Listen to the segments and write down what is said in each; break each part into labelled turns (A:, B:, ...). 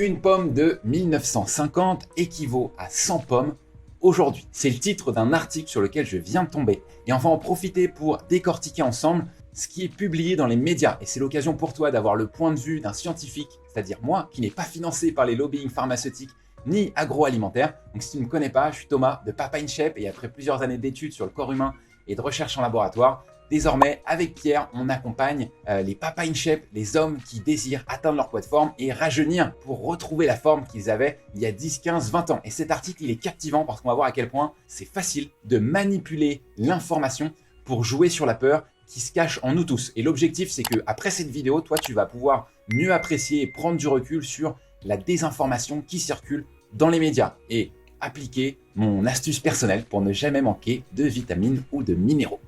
A: Une pomme de 1950 équivaut à 100 pommes aujourd'hui. C'est le titre d'un article sur lequel je viens de tomber. Et on va en profiter pour décortiquer ensemble ce qui est publié dans les médias. Et c'est l'occasion pour toi d'avoir le point de vue d'un scientifique, c'est-à-dire moi, qui n'est pas financé par les lobbying pharmaceutiques ni agroalimentaires. Donc si tu ne me connais pas, je suis Thomas de Papa InShape et après plusieurs années d'études sur le corps humain et de recherche en laboratoire, désormais, avec Pierre, on accompagne les Papa InShape, les hommes qui désirent atteindre leur poids de forme et rajeunir pour retrouver la forme qu'ils avaient il y a 10, 15, 20 ans. Et cet article, il est captivant parce qu'on va voir à quel point c'est facile de manipuler l'information pour jouer sur la peur qui se cache en nous tous. Et l'objectif, c'est qu'après cette vidéo, toi, tu vas pouvoir mieux apprécier et prendre du recul sur la désinformation qui circule dans les médias et appliquer mon astuce personnelle pour ne jamais manquer de vitamines ou de minéraux.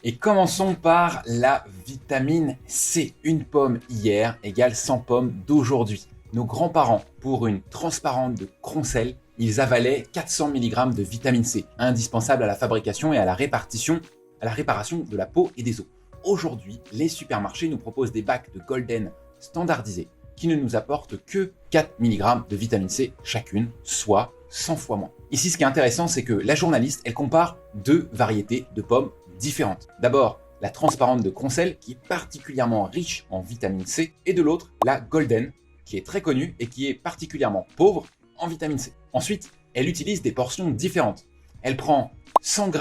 A: Et commençons par la vitamine C. Une pomme hier égale 100 pommes d'aujourd'hui. Nos grands-parents, pour une transparente de Croncel, ils avalaient 400 mg de vitamine C, indispensable à la fabrication et à la réparation de la peau et des os. Aujourd'hui, les supermarchés nous proposent des bacs de Golden standardisés qui ne nous apportent que 4 mg de vitamine C chacune, soit 100 fois moins. Ici, ce qui est intéressant, c'est que la journaliste, elle compare deux variétés de pommes différentes. D'abord, la transparente de Croncel, qui est particulièrement riche en vitamine C, et de l'autre, la Golden, qui est très connue et qui est particulièrement pauvre en vitamine C. Ensuite, elle utilise des portions différentes. Elle prend 100 g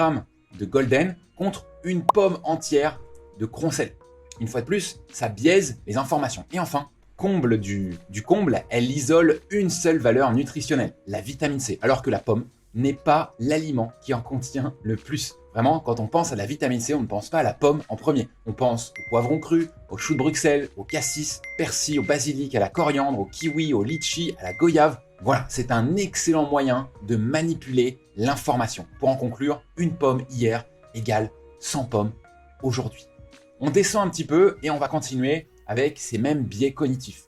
A: de Golden contre une pomme entière de Croncel. Une fois de plus, ça biaise les informations. Et enfin, comble du comble, elle isole une seule valeur nutritionnelle, la vitamine C, alors que la pomme n'est pas l'aliment qui en contient le plus. Vraiment, quand on pense à la vitamine C, on ne pense pas à la pomme en premier. On pense au poivron cru, au chou de Bruxelles, au cassis, persil, au basilic, à la coriandre, au kiwi, au litchi, à la goyave. Voilà, c'est un excellent moyen de manipuler l'information. Pour en conclure, une pomme hier égale 100 pommes aujourd'hui. On descend un petit peu et on va continuer avec ces mêmes biais cognitifs.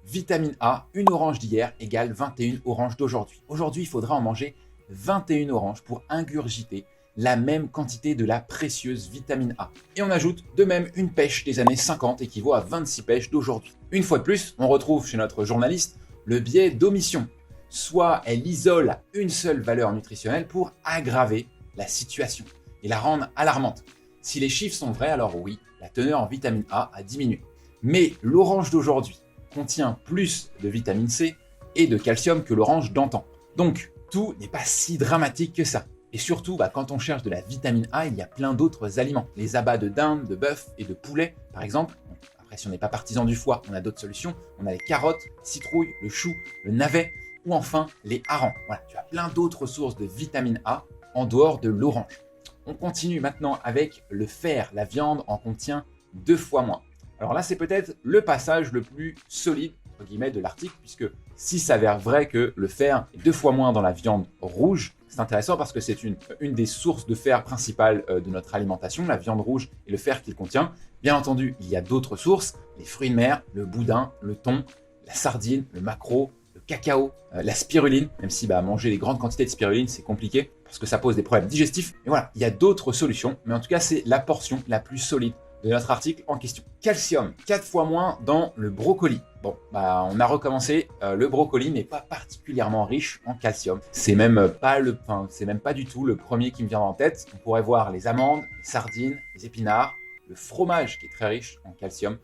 A: Vitamine A, une orange d'hier égale 21 oranges d'aujourd'hui. Aujourd'hui, il faudra en manger 21 oranges pour ingurgiter la même quantité de la précieuse vitamine A. Et on ajoute de même une pêche des années 50 équivaut à 26 pêches d'aujourd'hui. Une fois de plus, on retrouve chez notre journaliste le biais d'omission. Soit elle isole une seule valeur nutritionnelle pour aggraver la situation et la rendre alarmante. Si les chiffres sont vrais, alors oui, la teneur en vitamine A a diminué. Mais l'orange d'aujourd'hui contient plus de vitamine C et de calcium que l'orange d'antan. Donc, tout n'est pas si dramatique que ça. Et surtout, quand on cherche de la vitamine A, il y a plein d'autres aliments. Les abats de dinde, de bœuf et de poulet, par exemple. Après, si on n'est pas partisan du foie, on a d'autres solutions. On a les carottes, citrouilles, le chou, le navet ou enfin les harengs. Voilà, tu as plein d'autres sources de vitamine A en dehors de l'orange. On continue maintenant avec le fer. La viande en contient 2 fois moins. Alors là, c'est peut-être le passage le plus solide entre guillemets, de l'article, puisque si ça s'avère vrai que le fer est 2 fois moins dans la viande rouge, c'est intéressant parce que c'est une des sources de fer principales de notre alimentation, la viande rouge et le fer qu'il contient. Bien entendu, il y a d'autres sources, les fruits de mer, le boudin, le thon, la sardine, le maquereau, le cacao, la spiruline, même si manger des grandes quantités de spiruline, c'est compliqué parce que ça pose des problèmes digestifs. Et voilà, il y a d'autres solutions, mais en tout cas, c'est la portion la plus solide de notre article en question. Calcium, 4 fois moins dans le brocoli. Bon, on a recommencé. Le brocoli n'est pas particulièrement riche en calcium. C'est même pas du tout le premier qui me vient en tête. On pourrait voir les amandes, les sardines, les épinards, le fromage qui est très riche en calcium,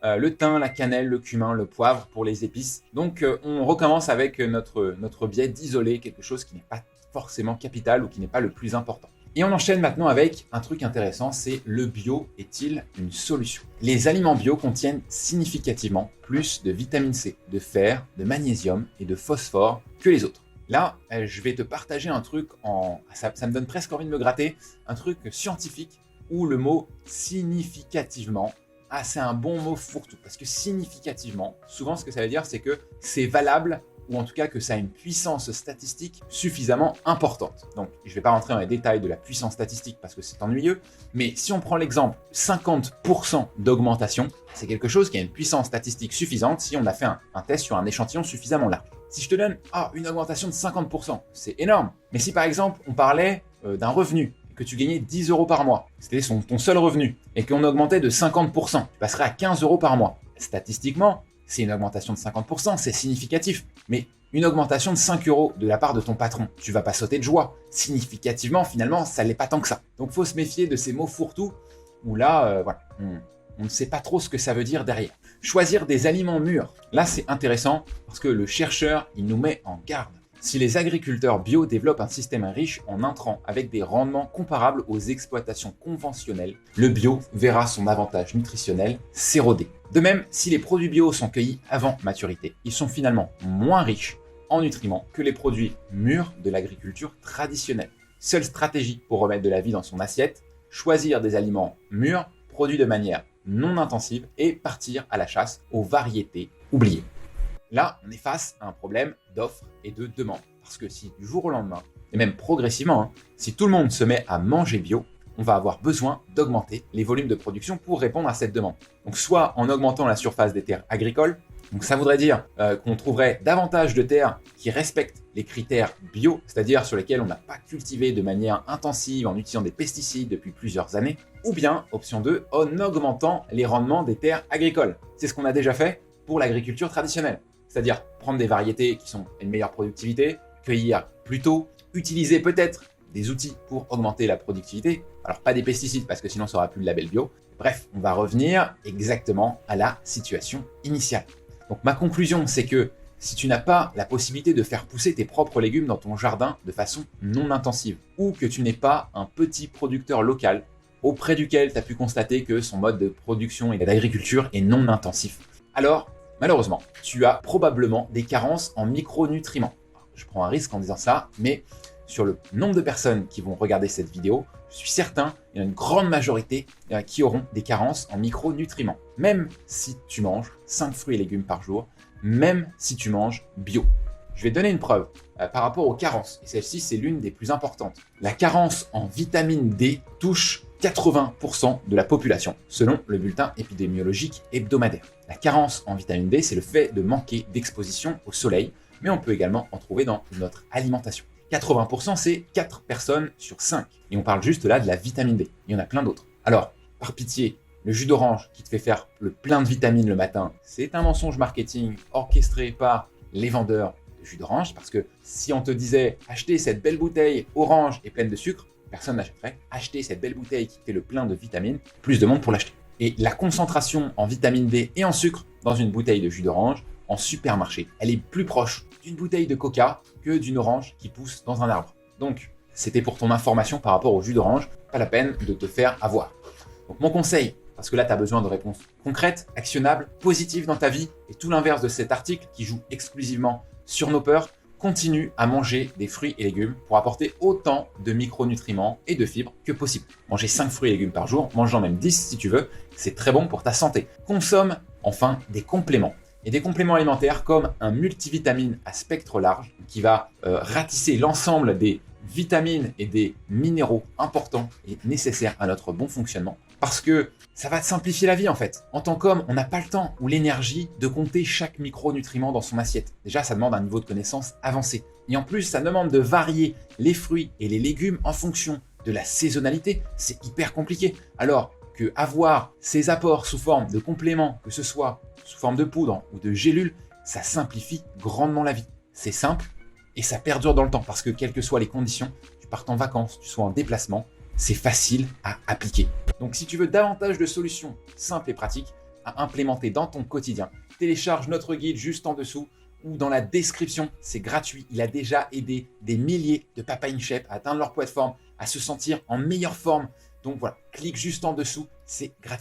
A: le thym, la cannelle, le cumin, le poivre pour les épices. Donc, on recommence avec notre biais d'isoler quelque chose qui n'est pas forcément capital ou qui n'est pas le plus important. Et on enchaîne maintenant avec un truc intéressant, c'est le bio est-il une solution? Les aliments bio contiennent significativement plus de vitamine C, de fer, de magnésium et de phosphore que les autres. Là, je vais te partager un truc ça me donne presque envie de me gratter, un truc scientifique où le mot significativement, c'est un bon mot fourre-tout. Parce que significativement, souvent ce que ça veut dire, c'est que c'est valable ou en tout cas que ça a une puissance statistique suffisamment importante. Donc, je ne vais pas rentrer dans les détails de la puissance statistique parce que c'est ennuyeux, mais si on prend l'exemple 50% d'augmentation, c'est quelque chose qui a une puissance statistique suffisante si on a fait un test sur un échantillon suffisamment large. Si je te donne une augmentation de 50%, c'est énorme. Mais si par exemple on parlait d'un revenu et que tu gagnais 10 euros par mois, c'était ton seul revenu, et qu'on augmentait de 50%, tu passerais à 15 euros par mois. Statistiquement, c'est une augmentation de 50%, c'est significatif. Mais une augmentation de 5 euros de la part de ton patron, tu vas pas sauter de joie. Significativement, finalement, ça l'est pas tant que ça. Donc, faut se méfier de ces mots fourre-tout où là, voilà, on ne sait pas trop ce que ça veut dire derrière. Choisir des aliments mûrs. Là, c'est intéressant parce que le chercheur, il nous met en garde. Si les agriculteurs bio développent un système riche en intrants avec des rendements comparables aux exploitations conventionnelles, le bio verra son avantage nutritionnel s'éroder. De même, si les produits bio sont cueillis avant maturité, ils sont finalement moins riches en nutriments que les produits mûrs de l'agriculture traditionnelle. Seule stratégie pour remettre de la vie dans son assiette, choisir des aliments mûrs, produits de manière non intensive et partir à la chasse aux variétés oubliées. Là, on est face à un problème d'offre et de demande. Parce que si du jour au lendemain, et même progressivement, si tout le monde se met à manger bio, on va avoir besoin d'augmenter les volumes de production pour répondre à cette demande. Donc soit en augmentant la surface des terres agricoles, donc ça voudrait dire qu'on trouverait davantage de terres qui respectent les critères bio, c'est-à-dire sur lesquelles on n'a pas cultivé de manière intensive en utilisant des pesticides depuis plusieurs années, ou bien, option 2, en augmentant les rendements des terres agricoles. C'est ce qu'on a déjà fait pour l'agriculture traditionnelle. C'est-à-dire prendre des variétés qui sont une meilleure productivité, cueillir plus tôt, utiliser peut-être des outils pour augmenter la productivité. Alors pas des pesticides parce que sinon ça n'aura plus le label bio. Bref, on va revenir exactement à la situation initiale. Donc ma conclusion, c'est que si tu n'as pas la possibilité de faire pousser tes propres légumes dans ton jardin de façon non intensive, ou que tu n'es pas un petit producteur local auprès duquel tu as pu constater que son mode de production et d'agriculture est non intensif, alors malheureusement, tu as probablement des carences en micronutriments. Je prends un risque en disant ça, mais sur le nombre de personnes qui vont regarder cette vidéo, je suis certain qu'il y en a une grande majorité qui auront des carences en micronutriments. Même si tu manges 5 fruits et légumes par jour, même si tu manges bio. Je vais te donner une preuve par rapport aux carences, et celle-ci c'est l'une des plus importantes. La carence en vitamine D touche 80% de la population, selon le bulletin épidémiologique hebdomadaire. La carence en vitamine D, c'est le fait de manquer d'exposition au soleil, mais on peut également en trouver dans notre alimentation. 80%, c'est 4 personnes sur 5. Et on parle juste là de la vitamine D. Il y en a plein d'autres. Alors, par pitié, le jus d'orange qui te fait faire le plein de vitamines le matin, c'est un mensonge marketing orchestré par les vendeurs de jus d'orange, parce que si on te disait acheter cette belle bouteille orange et pleine de sucre, personne n'achèterait. Acheter cette belle bouteille qui fait le plein de vitamines, plus de monde pour l'acheter. Et la concentration en vitamine D et en sucre dans une bouteille de jus d'orange en supermarché, elle est plus proche d'une bouteille de coca que d'une orange qui pousse dans un arbre. Donc, c'était pour ton information par rapport au jus d'orange, pas la peine de te faire avoir. Donc mon conseil, parce que là tu as besoin de réponses concrètes, actionnables, positives dans ta vie, et tout l'inverse de cet article qui joue exclusivement sur nos peurs, continue à manger des fruits et légumes pour apporter autant de micronutriments et de fibres que possible. Manger 5 fruits et légumes par jour, mange-en même 10 si tu veux, c'est très bon pour ta santé. Consomme enfin des compléments. Et des compléments alimentaires comme un multivitamine à spectre large qui va ratisser l'ensemble des vitamines et des minéraux importants et nécessaires à notre bon fonctionnement. Parce que ça va te simplifier la vie en fait. En tant qu'homme, on n'a pas le temps ou l'énergie de compter chaque micronutriment dans son assiette. Déjà, ça demande un niveau de connaissance avancé. Et en plus, ça demande de varier les fruits et les légumes en fonction de la saisonnalité. C'est hyper compliqué. Alors que avoir ces apports sous forme de compléments, que ce soit sous forme de poudre ou de gélules, ça simplifie grandement la vie. C'est simple et ça perdure dans le temps parce que quelles que soient les conditions, tu partes en vacances, tu sois en déplacement, c'est facile à appliquer. Donc si tu veux davantage de solutions simples et pratiques à implémenter dans ton quotidien, télécharge notre guide juste en dessous ou dans la description, c'est gratuit. Il a déjà aidé des milliers de Papa in Shape à atteindre leur poids de forme, à se sentir en meilleure forme. Donc voilà, clique juste en dessous, c'est gratuit.